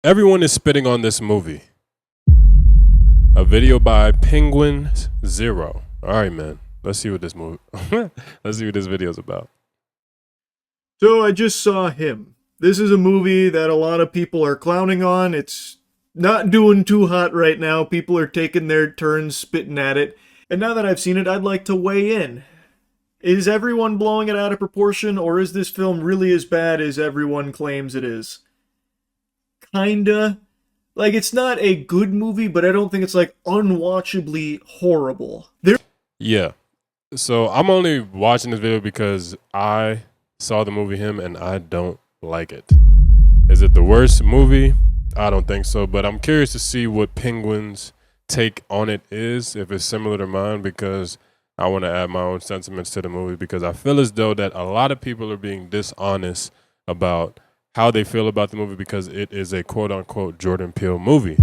Everyone is spitting on this movie. A video by Penguin Zero. All right, man. Let's see what this movie. Let's see what this video is about. So I just saw Him. This is a movie that a lot of people are clowning on. It's not doing too hot right now. People are taking their turns spitting at it. And now that I've seen it, I'd like to weigh in. Is everyone blowing it out of proportion, or is this film really as bad as everyone claims it is? Kinda. Like, it's not a good movie, but I don't think it's, like, unwatchably horrible. Yeah. So I'm only watching this video because I saw the movie Him and I don't like it. Is it the worst movie? I don't think so, but I'm curious to see what Penguin's take on it is, if it's similar to mine, because I want to add my own sentiments to the movie, because I feel as though that a lot of people are being dishonest about how they feel about the movie because it is a quote-unquote Jordan Peele movie,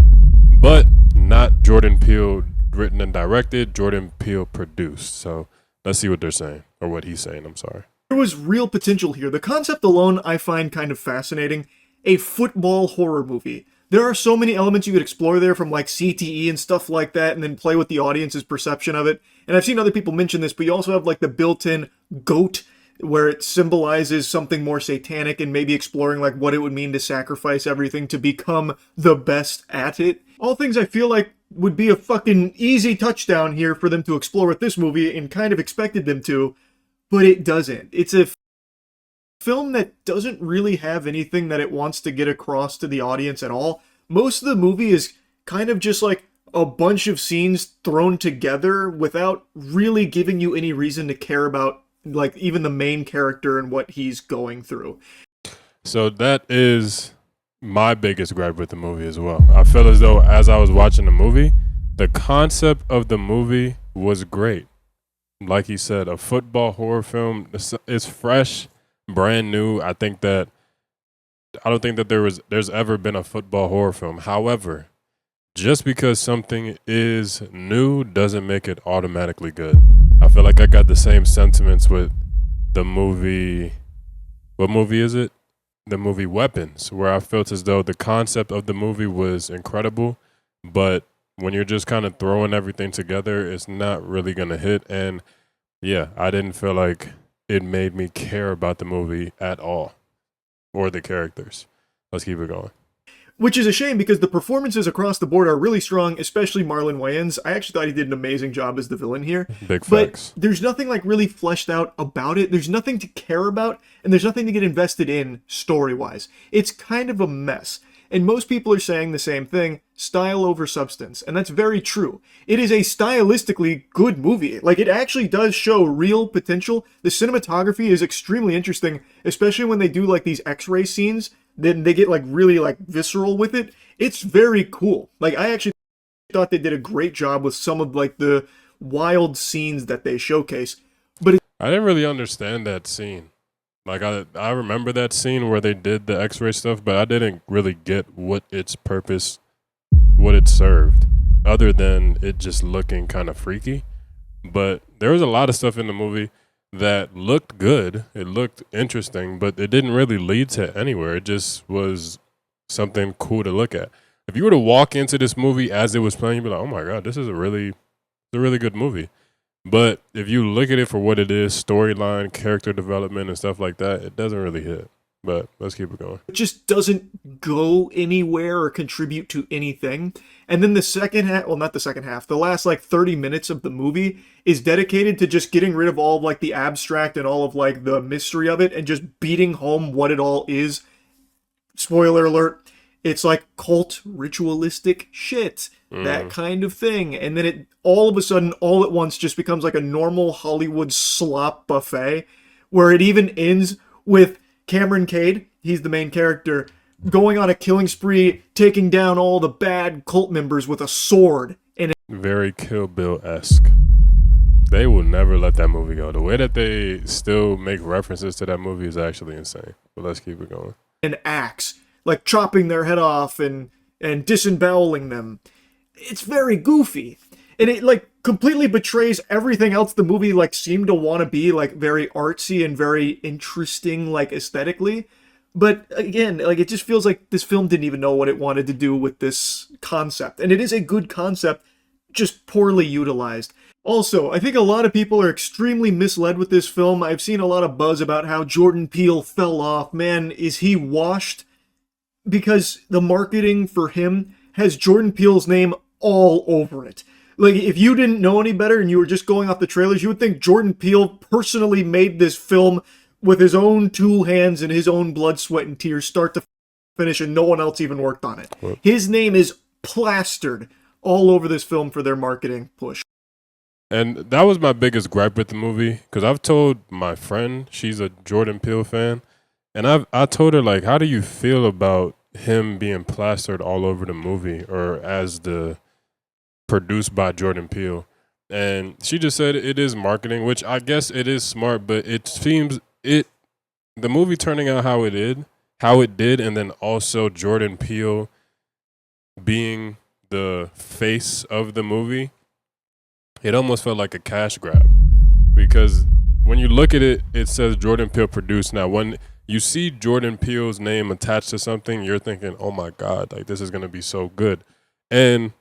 but not Jordan Peele written and directed, Jordan Peele produced. So let's see what they're saying, or what he's saying, I'm sorry. There was real potential here. The concept alone I find kind of fascinating. A football horror movie. There are so many elements you could explore there, from like CTE and stuff like that, and then play with the audience's perception of it. And I've seen other people mention this, but you also have like the built-in goat, where it symbolizes something more satanic, and maybe exploring like what it would mean to sacrifice everything to become the best at it. All things I feel like would be a fucking easy touchdown here for them to explore with this movie, and kind of expected them to, but it doesn't. It's a film that doesn't really have anything that it wants to get across to the audience at all. Most of the movie is kind of just like a bunch of scenes thrown together without really giving you any reason to care about, like, even the main character and what he's going through. So that is my biggest gripe with the movie as well. I feel as though as I was watching the movie, the concept of the movie was great. Like he said, a football horror film is fresh, brand new. I don't think that there's ever been a football horror film. However, just because something is new doesn't make it automatically good. I feel like I got the same sentiments with the movie. What movie is it? The movie Weapons, where I felt as though the concept of the movie was incredible, but when you're just kind of throwing everything together, it's not really going to hit. And yeah, I didn't feel like it made me care about the movie at all, or the characters. Let's keep it going. Which is a shame, because the performances across the board are really strong, especially Marlon Wayans. I actually thought he did an amazing job as the villain here. Big facts. But there's nothing like really fleshed out about it. There's nothing to care about, and there's nothing to get invested in story-wise. It's kind of a mess. And most people are saying the same thing, style over substance. And that's very true. It is a stylistically good movie. Like, it actually does show real potential. The cinematography is extremely interesting, especially when they do like these X-ray scenes. Then they get like really like visceral with it. It's very cool. Like, I actually thought they did a great job with some of like the wild scenes that they showcase. But I didn't really understand that scene. Like, I remember that scene where they did the X-ray stuff, but I didn't really get what its purpose, what it served, other than it just looking kind of freaky. But there was a lot of stuff in the movie that looked good. It looked interesting, but it didn't really lead to anywhere. It just was something cool to look at. If you were to walk into this movie as it was playing, you'd be like, oh my God, this is a really good movie. But if you look at it for what it is, storyline, character development, and stuff like that, it doesn't really hit. But let's keep it going. it just doesn't go anywhere or contribute to anything. And then the second half, well, not the second half, the last like 30 minutes of the movie is dedicated to just getting rid of all of like the abstract and all of like the mystery of it, and just beating home what it all is. Spoiler alert, it's like cult ritualistic shit, that kind of thing. And then it all of a sudden, all at once, just becomes like a normal Hollywood slop buffet, where it even ends with Cameron Cade, he's the main character, going on a killing spree, taking down all the bad cult members with a sword. And Very Kill Bill-esque. They will never let that movie go. The way that they still make references to that movie is actually insane. But let's keep it going. an axe, like chopping their head off and disemboweling them. It's very goofy. And it like completely betrays everything else the movie like seemed to want to be, like very artsy and very interesting, like aesthetically. But again, like it just feels like this film didn't even know what it wanted to do with this concept. And it is a good concept, just poorly utilized. Also, I think a lot of people are extremely misled with this film. I've seen a lot of buzz about how Jordan Peele fell off. Man, is he washed? Because the marketing for him has Jordan Peele's name all over it. Like, if you didn't know any better and you were just going off the trailers, you would think Jordan Peele personally made this film with his own two hands and his own blood, sweat, and tears, start to finish, and no one else even worked on it. What? His name is plastered all over this film for their marketing push. And that was my biggest gripe with the movie, because I've told my friend, she's a Jordan Peele fan, and I told her, like, how do you feel about him being plastered all over the movie, or as the produced by Jordan Peele? And she just said it is marketing, which I guess it is smart, but it seems the movie turning out how it did, and then also Jordan Peele being the face of the movie, it almost felt like a cash grab, because when you look at it, it says Jordan Peele produced. Now, when you see Jordan Peele's name attached to something, you're thinking, oh my God, like this is going to be so good. And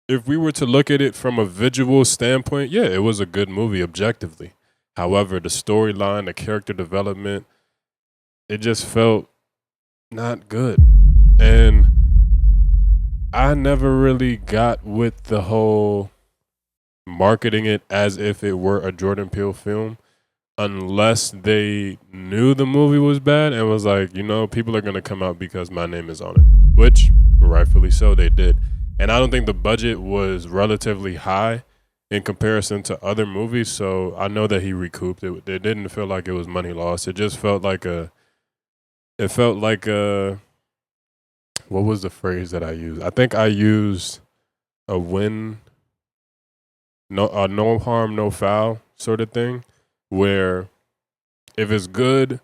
if we were to look at it from a visual standpoint, yeah, it was a good movie objectively. However, the storyline, the character development, it just felt not good. And I never really got with the whole marketing it as if it were a Jordan Peele film, unless they knew the movie was bad and was like, you know, people are going to come out because my name is on it, which rightfully so they did. And I don't think the budget was relatively high in comparison to other movies, so I know that he recouped it. It didn't feel like it was money lost. It just felt like what was the phrase that I used? I think I used a win, no harm, no foul sort of thing, where if it's good,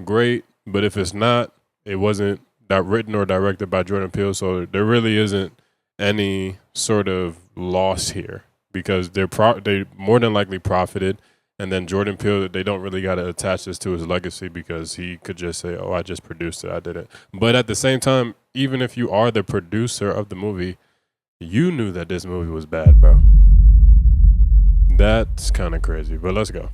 great, but if it's not, it wasn't written or directed by Jordan Peele, so there really isn't any sort of loss here, because they more than likely profited. And then Jordan Peele, they don't really got to attach this to his legacy, because he could just say, oh, I just produced it, I did it. But at the same time, even if you are the producer of the movie, you knew that this movie was bad, bro. That's kind of crazy, but let's go.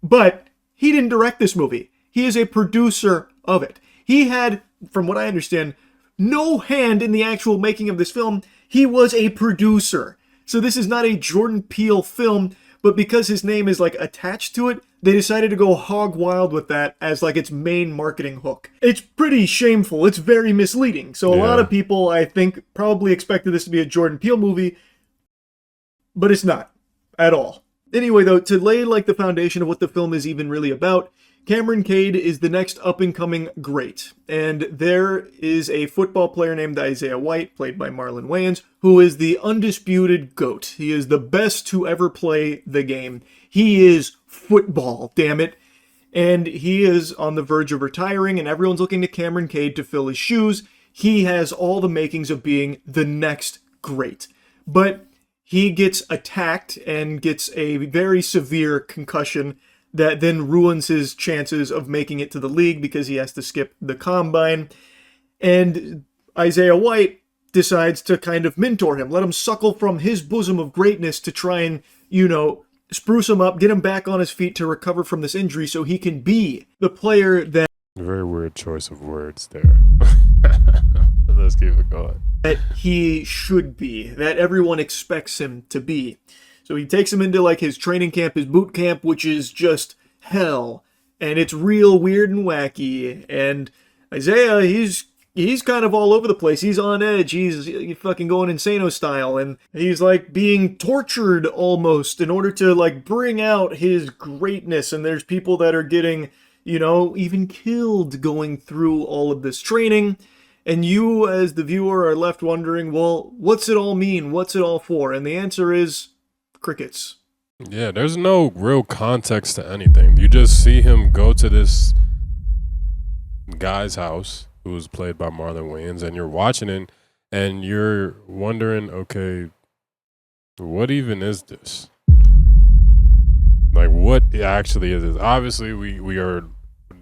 But he didn't direct this movie. He is a producer of it. He had, from what I understand, no hand in the actual making of this film. He was a producer. So this is not a Jordan Peele film, but because his name is like attached to it, they decided to go hog wild with that as like its main marketing hook. It's pretty shameful. It's very misleading. So a lot of people, I think, probably expected this to be a Jordan Peele movie, but it's not at all. Anyway, though, to lay like the foundation of what the film is even really about, Cameron Cade is the next up-and-coming great, and there is a football player named Isaiah White, played by Marlon Wayans, who is the undisputed GOAT. He is the best to ever play the game. He is football, damn it. And he is on the verge of retiring, and everyone's looking to Cameron Cade to fill his shoes. He has all the makings of being the next great. But he gets attacked and gets a very severe concussion that then ruins his chances of making it to the league because he has to skip the combine. And Isaiah White decides to kind of mentor him, let him suckle from his bosom of greatness to try and, spruce him up, get him back on his feet to recover from this injury so he can be the player that... Very weird choice of words there. Let's keep it going. That he should be, that everyone expects him to be. So he takes him into like his training camp, his boot camp, which is just hell. And it's real weird and wacky. And Isaiah, he's kind of all over the place. He's on edge. He's fucking going Insano style. And he's like being tortured almost in order to like bring out his greatness. And there's people that are getting, even killed going through all of this training. And you as the viewer are left wondering, well, what's it all mean? What's it all for? And the answer is crickets. Yeah, there's no real context to anything. You just see him go to this guy's house, who was played by Marlon Wayans, and you're watching it, and you're wondering, okay, what even is this? Like, what actually is this? Obviously, we are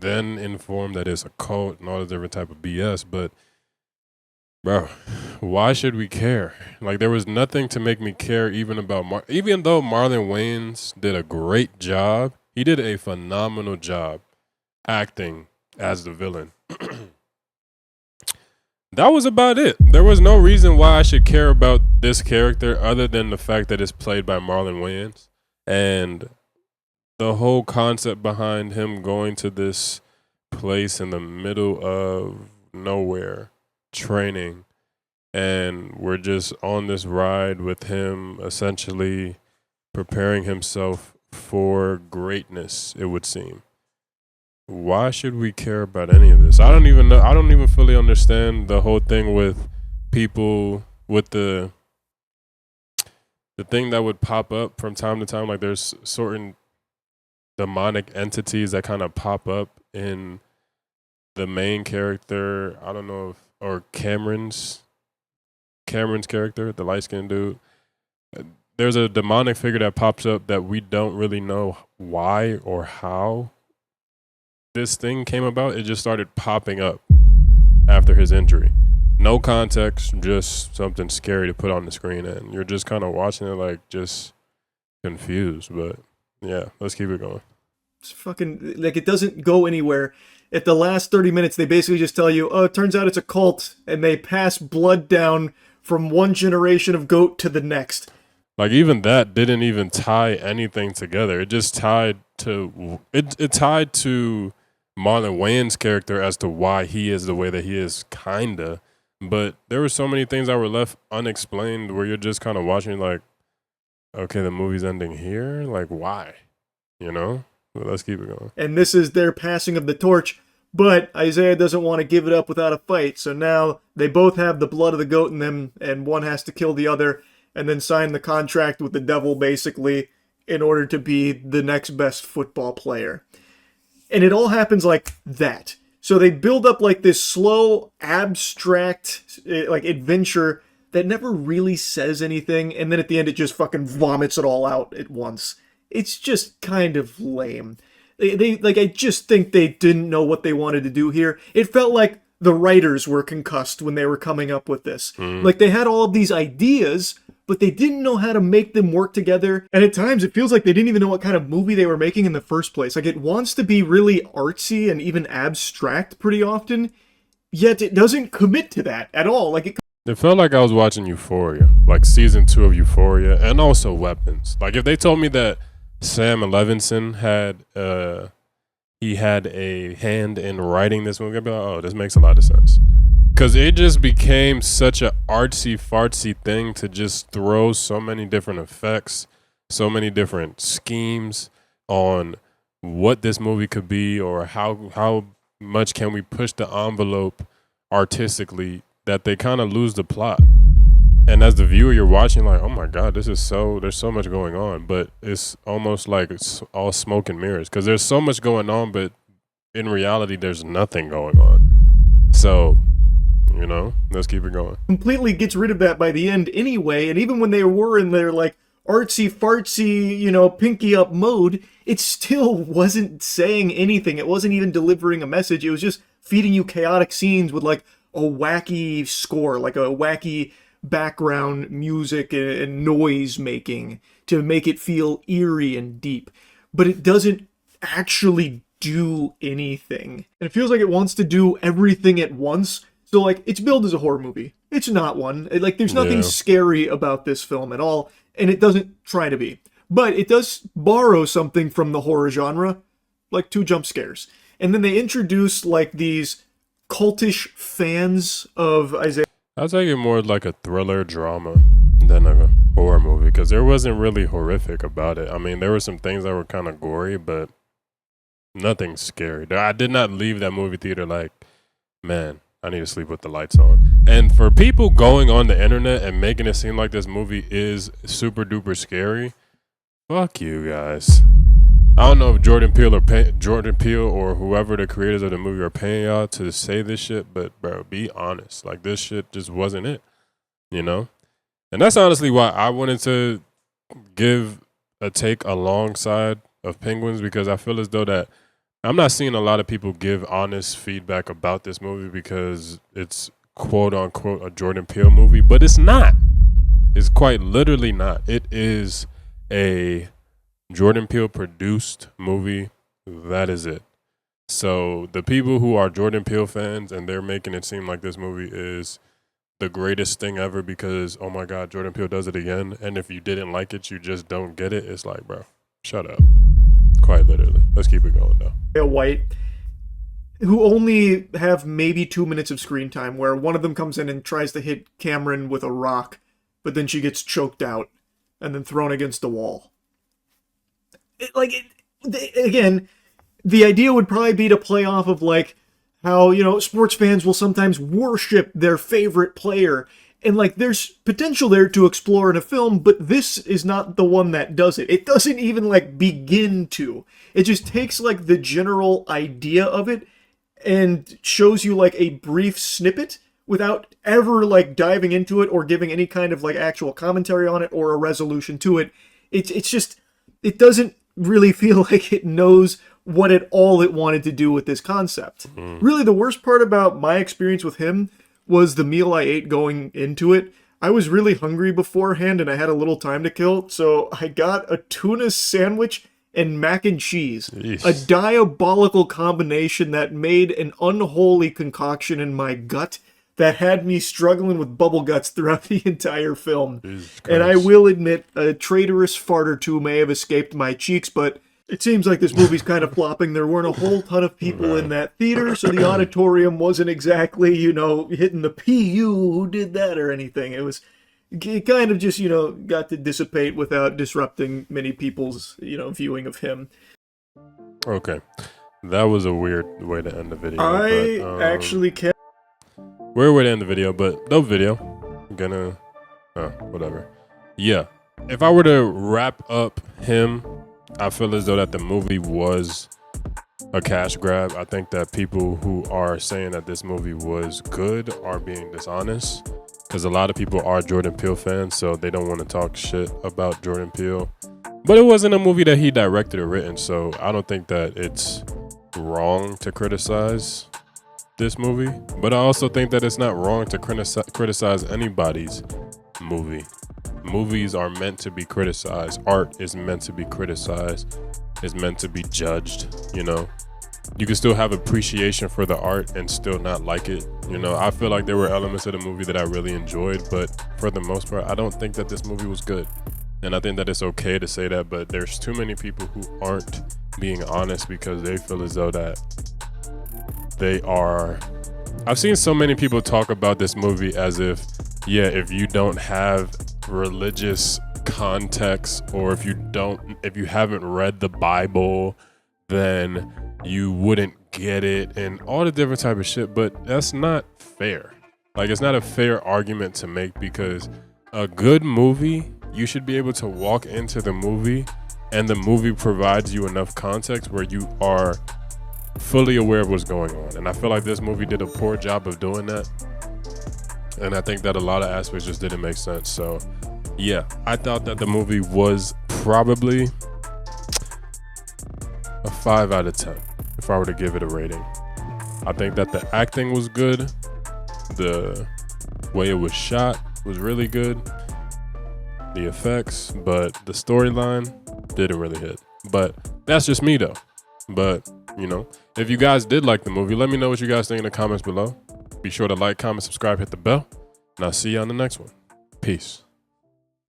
then informed that it's a cult and all this different type of BS. But bro, why should we care? Like, there was nothing to make me care even about even though Marlon Wayans did a great job. He did a phenomenal job acting as the villain. That was about it. There was no reason why I should care about this character other than the fact that it's played by Marlon Wayans. And the whole concept behind him going to this place in the middle of nowhere, training, and we're just on this ride with him essentially preparing himself for greatness, it would seem. Why should we care about any of this? I don't even know. I don't even fully understand the whole thing with people with the thing that would pop up from time to time. Like, there's certain demonic entities that kind of pop up in the main character. I don't know if, or Cameron's character, the light-skinned dude. There's a demonic figure that pops up that we don't really know why or how this thing came about. It just started popping up after his injury. No context, just something scary to put on the screen, and you're just kind of watching it like just confused. But yeah, let's keep it going. It's fucking, like, it doesn't go anywhere. At the last 30 minutes, they basically just tell you, oh, it turns out it's a cult, and they pass blood down from one generation of goat to the next. Like, even that didn't even tie anything together. It just tied to it tied to Marlon Wayans' character as to why he is the way that he is, kinda. But there were so many things that were left unexplained where you're just kind of watching like, okay, the movie's ending here? Like, why? You know? But let's keep it going. And this is their passing of the torch, but Isaiah doesn't want to give it up without a fight, so now they both have the blood of the goat in them, and one has to kill the other, and then sign the contract with the devil, basically, in order to be the next best football player. And it all happens like that. So they build up like this slow, abstract, like, adventure that never really says anything, and then at the end it just fucking vomits it all out at once. It's just kind of lame. They like, I just think they didn't know what they wanted to do here. It felt like the writers were concussed when they were coming up with this. Like, they had all of these ideas, but they didn't know how to make them work together. And at times it feels like they didn't even know what kind of movie they were making in the first place. Like, it wants to be really artsy and even abstract pretty often, yet it doesn't commit to that at all. Like, it felt like I was watching Euphoria, like season 2 of Euphoria, and also Weapons. Like, if they told me that Sam Levinson had he had a hand in writing this movie, I'd be like, oh, this makes a lot of sense. Because it just became such a artsy-fartsy thing to just throw so many different effects, so many different schemes on what this movie could be, or how much can we push the envelope artistically, that they kind of lose the plot. And as the viewer, you're watching like, oh my God, there's so much going on. But it's almost like it's all smoke and mirrors, because there's so much going on, but in reality, there's nothing going on. So, you know, let's keep it going. Completely gets rid of that by the end anyway, and even when they were in their, like, artsy-fartsy, you know, pinky-up mode, it still wasn't saying anything. It wasn't even delivering a message. It was just feeding you chaotic scenes with, like, a wacky score, like a wacky background music and noise making to make it feel eerie and deep. But it doesn't actually do anything. And it feels like it wants to do everything at once. So, like, it's billed as a horror movie. It's not one. Like, there's nothing scary about this film at all, and it doesn't try to be. But it does borrow something from the horror genre, like 2 jump scares. And then they introduce, like, these cultish fans of Isaiah. I'd take it more like a thriller drama than a horror movie, because there wasn't really horrific about it. I mean, there were some things that were kind of gory, but nothing scary. I did not leave that movie theater like, man, I need to sleep with the lights on. And for people going on the internet and making it seem like this movie is super duper scary, fuck you guys. I don't know if Jordan Peele or whoever the creators of the movie are paying y'all to say this shit, but bro, be honest. Like, this shit just wasn't it, you know? And that's honestly why I wanted to give a take alongside of Penguins, because I feel as though that I'm not seeing a lot of people give honest feedback about this movie because it's quote unquote a Jordan Peele movie, but it's not. It's quite literally not. It is a Jordan Peele produced movie. That is it. So the people who are Jordan Peele fans and they're making it seem like this movie is the greatest thing ever because, oh my God, Jordan Peele does it again. And if you didn't like it, you just don't get it. It's like, bro, shut up. Quite literally. Let's keep it going though. White, who only have maybe 2 minutes of screen time, where one of them comes in and tries to hit Cameron with a rock, but then she gets choked out and then thrown against the wall. Again, the idea would probably be to play off of like how, you know, sports fans will sometimes worship their favorite player. And like there's potential there to explore in a film, but this is not the one that does it. It doesn't even like begin to. It just takes like the general idea of it and shows you like a brief snippet without ever like diving into it or giving any kind of like actual commentary on it or a resolution to it. It's just, it doesn't really feel like it knows what it wanted to do with this concept. Really, the worst part about my experience with him was the meal I ate going into it. I was really hungry beforehand and I had a little time to kill, so I got a tuna sandwich and mac and cheese. Yeesh. A diabolical combination that made an unholy concoction in my gut that had me struggling with bubble guts throughout the entire film. And I will admit, a traitorous fart or two may have escaped my cheeks, but it seems like this movie's kind of flopping. There weren't a whole ton of people in that theater, so the auditorium wasn't exactly, you know, hitting the PU who did that or anything. It kind of just, you know, got to dissipate without disrupting many people's, you know, viewing of him. Okay. That was a weird way to end the video. I actually can't. Weird way to end the video, but no video. Whatever. Yeah. If I were to wrap up him, I feel as though that the movie was a cash grab. I think that people who are saying that this movie was good are being dishonest because a lot of people are Jordan Peele fans, so they don't want to talk shit about Jordan Peele. But it wasn't a movie that he directed or written, so I don't think that it's wrong to criticize this movie. But I also think that it's not wrong to criticize anybody's movie. Movies are meant to be criticized. Art is meant to be criticized. It's meant to be judged, you know. You can still have appreciation for the art and still not like it. You know, I feel like there were elements of the movie that I really enjoyed, but for the most part, I don't think that this movie was good. And I think that it's okay to say that, but there's too many people who aren't being honest because they feel as though that they are. I've seen so many people talk about this movie as if, yeah, if you don't have religious context or if you haven't read the Bible, then you wouldn't get it and all the different type of shit. But that's not fair. Like, it's not a fair argument to make because a good movie, you should be able to walk into the movie and the movie provides you enough context where you are fully aware of what's going on. And I feel like this movie did a poor job of doing that. And I think that a lot of aspects just didn't make sense. So, yeah, I thought that the movie was probably a 5 out of 10 if I were to give it a rating. I think that the acting was good. The way it was shot was really good. The effects, but the storyline didn't really hit. But that's just me, though. But, you know, if you guys did like the movie, let me know what you guys think in the comments below. Be sure to like, comment, subscribe, hit the bell, and I'll see you on the next one. Peace.